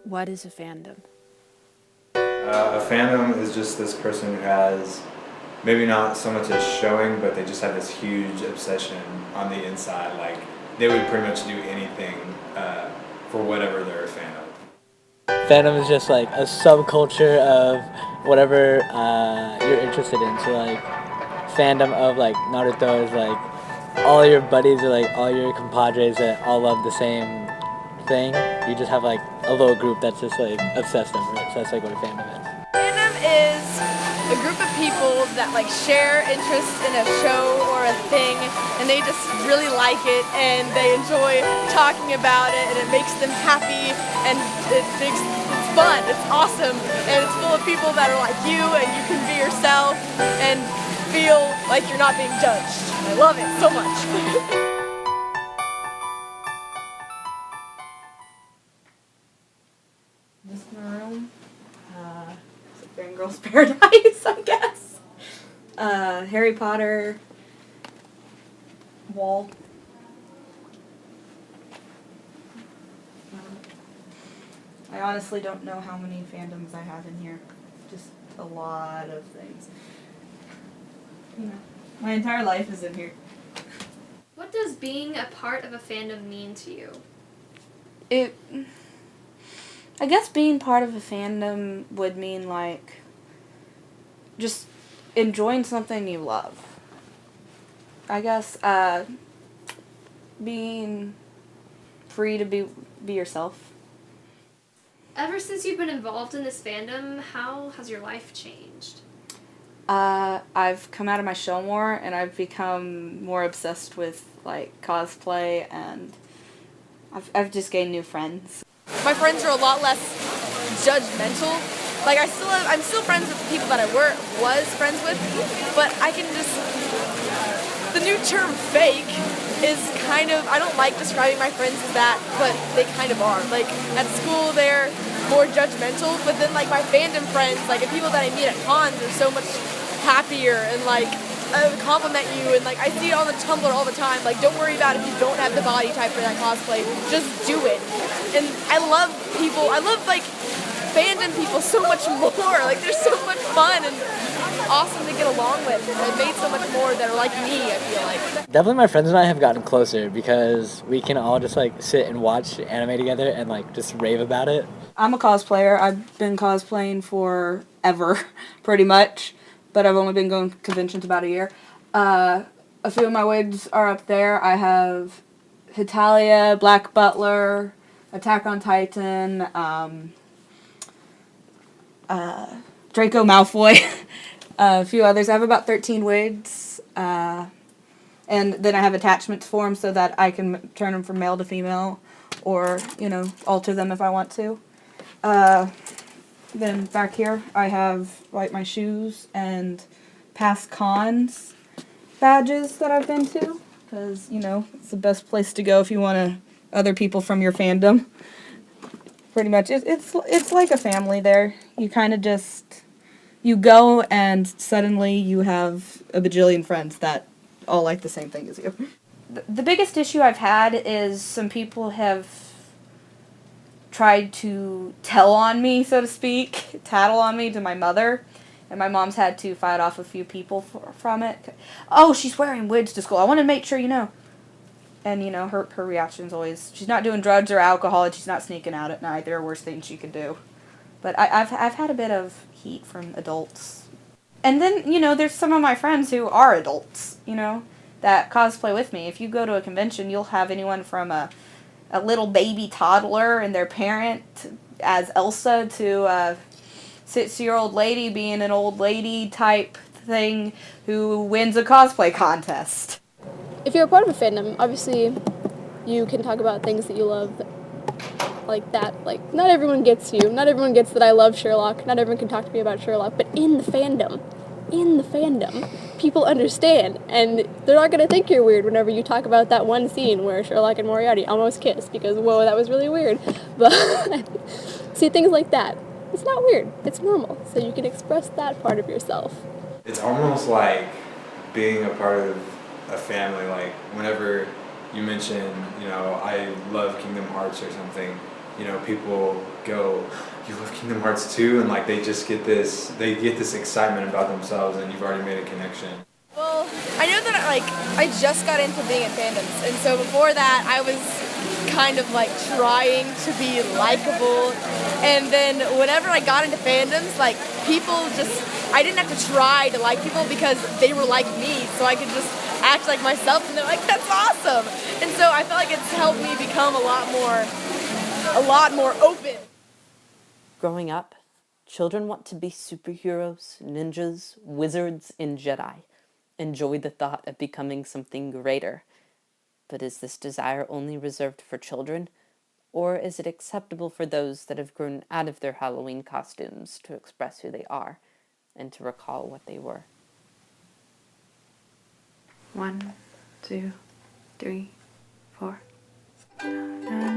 What is a fandom? A fandom is just this person who has maybe not so much as showing, but they just have this huge obsession on the inside. Like they would pretty much do anything for whatever they're a fan of. Fandom is just like a subculture of whatever you're interested in. So like fandom of like Naruto is like all your buddies or like all your compadres that all love the same thing. You just have like a little group that's just like obsessed over it. So that's like what a fandom is. Fandom is a group of people that like share interest in a show or a thing, and they just really like it and they enjoy talking about it, and it makes them happy, and it's fun, it's awesome, and it's full of people that are like you, and you can be yourself and feel like you're not being judged. I love it so much. This is my room. It's a fangirl's paradise, I guess. Harry Potter wall. I honestly don't know how many fandoms I have in here. Just a lot of things. You know, my entire life is in here. What does being a part of a fandom mean to you? I guess being part of a fandom would mean like just enjoying something you love. I guess being free to be yourself. Ever since you've been involved in this fandom, how has your life changed? I've come out of my shell more, and I've become more obsessed with like cosplay, and I've just gained new friends. My friends are a lot less judgmental. Like I'm still friends with the people that I was friends with, but I can just, the new term fake is kind of, I don't like describing my friends as that, but they kind of are. Like at school they're more judgmental, but then like my fandom friends, like the people that I meet at cons are so much happier and like compliment you, and like I see it on the Tumblr all the time, like don't worry about if you don't have the body type for that cosplay, just do it. And I love like fandom people so much more, like they're so much fun and awesome to get along with, and I've made so much more that are like me, I feel like. Definitely my friends and I have gotten closer because we can all just like sit and watch anime together and like just rave about it. I'm a cosplayer. I've been cosplaying forever, pretty much, but I've only been going to conventions about a year. A few of my wigs are up there. I have Hitalia, Black Butler, Attack on Titan, Draco Malfoy, a few others. I have about 13 wigs, and then I have attachments for them so that I can turn them from male to female, or, you know, alter them if I want to. Then back here I have like my shoes and past cons badges that I've been to, because, you know, it's the best place to go if you want to other people from your fandom. Pretty much, it's like a family there. You kind of just, you go and suddenly you have a bajillion friends that all like the same thing as you. The biggest issue I've had is some people have tried to tell on me, so to speak, tattle on me to my mother, and my mom's had to fight off a few people from it. Oh, she's wearing wigs to school. I want to make sure you know. And, you know, her reaction's always, she's not doing drugs or alcohol, and she's not sneaking out at night. There are worse things she could do. But I've had a bit of heat from adults. And then, you know, there's some of my friends who are adults, you know, that cosplay with me. If you go to a convention, you'll have anyone from a little baby toddler and their parent as Elsa to a 6-year-old lady being an old lady type thing who wins a cosplay contest. If you're a part of a fandom, obviously you can talk about things that you love like that. Like, not everyone gets you. Not everyone gets that I love Sherlock. Not everyone can talk to me about Sherlock. But in the fandom, people understand. And they're not going to think you're weird whenever you talk about that one scene where Sherlock and Moriarty almost kiss, because, whoa, that was really weird. But see, things like that. It's not weird. It's normal. So you can express that part of yourself. It's almost like being a part of a family. Like whenever you mention, you know, I love Kingdom Hearts or something, you know, people go, you love Kingdom Hearts 2, and like they get this excitement about themselves, and you've already made a connection. Well, I know that I just got into being in fandoms, and so before that I was kind of like trying to be likable, and then whenever I got into fandoms, like people I didn't have to try to like people because they were like me, so I could just act like myself, and they're like, that's awesome. And so I felt like it's helped me become a lot more open. Growing up, children want to be superheroes, ninjas, wizards, and Jedi. Enjoy the thought of becoming something greater. But is this desire only reserved for children? Or is it acceptable for those that have grown out of their Halloween costumes to express who they are and to recall what they were? 1, 2, 3, 4. Na